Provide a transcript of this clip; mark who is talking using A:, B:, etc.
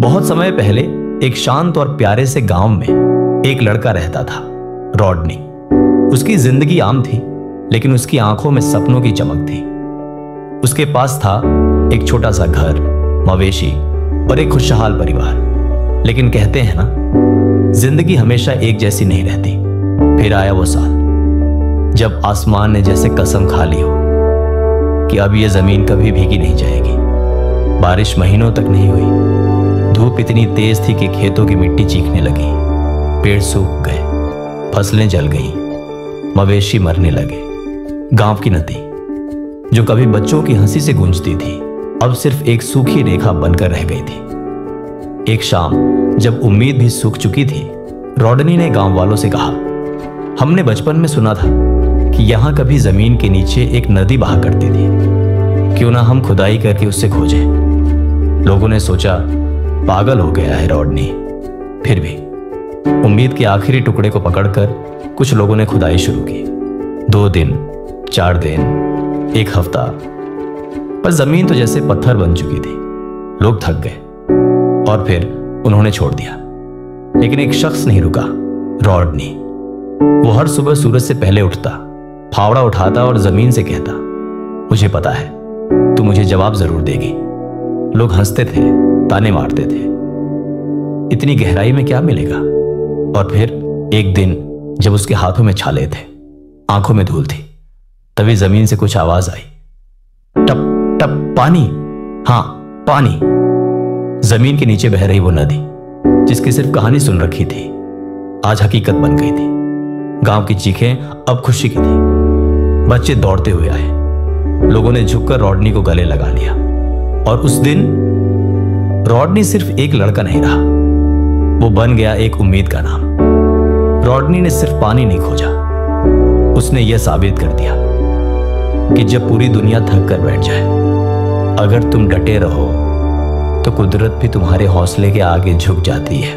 A: बहुत समय पहले एक शांत और प्यारे से गांव में एक लड़का रहता था, रॉडनी। उसकी जिंदगी आम थी, लेकिन उसकी आंखों में सपनों की चमक थी। उसके पास था एक छोटा सा घर, मवेशी और एक खुशहाल परिवार। लेकिन कहते हैं ना, जिंदगी हमेशा एक जैसी नहीं रहती। फिर आया वो साल जब आसमान ने जैसे कसम खा ली हो कि अब ये जमीन कभी भीगी नहीं जाएगी। बारिश महीनों तक नहीं हुई। धूप इतनी तेज थी कि खेतों की मिट्टी चीखने लगी। पेड़ सूख गए, फसलें जल गईं, मवेशी मरने लगे। गांव की नदी, जो कभी बच्चों की हंसी से गूंजती थी, अब सिर्फ एक सूखी रेखा बनकर रह गई थी। एक शाम जब उम्मीद भी सूख चुकी थी, रॉडनी ने गांव वालों से कहा, हमने बचपन में सुना था कि यहां कभी जमीन के नीचे एक नदी बहा करती थी। क्यों ना हम खुदाई करके उससे खोजें। लोगों ने सोचा, पागल हो गया है रॉडनी। फिर भी उम्मीद के आखिरी टुकड़े को पकड़कर कुछ लोगों ने खुदाई शुरू की। 2 दिन, 4 दिन, 1 हफ्ता, पर जमीन तो जैसे पत्थर बन चुकी थी। लोग थक गए और फिर उन्होंने छोड़ दिया। लेकिन एक शख्स नहीं रुका, रॉडनी। वो हर सुबह सूरज से पहले उठता, फावड़ा उठाता और जमीन से कहता, मुझे पता है तू मुझे जवाब जरूर देगी। लोग हंसते थे, ताने मारते थे, इतनी गहराई में क्या मिलेगा। और फिर एक दिन जब उसके हाथों में छाले थे, आंखों में धूल थी, तभी जमीन से कुछ आवाज आई, टप टप पानी। हां, पानी। जमीन के नीचे बह रही वो नदी, जिसकी सिर्फ कहानी सुन रखी थी, आज हकीकत बन गई थी। गांव की चीखें अब खुशी की थी। बच्चे दौड़ते हुए आए। लोगों ने झुककर रॉडनी को गले लगा लिया। और उस दिन रॉडनी सिर्फ एक लड़का नहीं रहा, वो बन गया एक उम्मीद का नाम। रॉडनी ने सिर्फ पानी नहीं खोजा, उसने यह साबित कर दिया कि जब पूरी दुनिया थक कर बैठ जाए, अगर तुम डटे रहो तो कुदरत भी तुम्हारे हौसले के आगे झुक जाती है।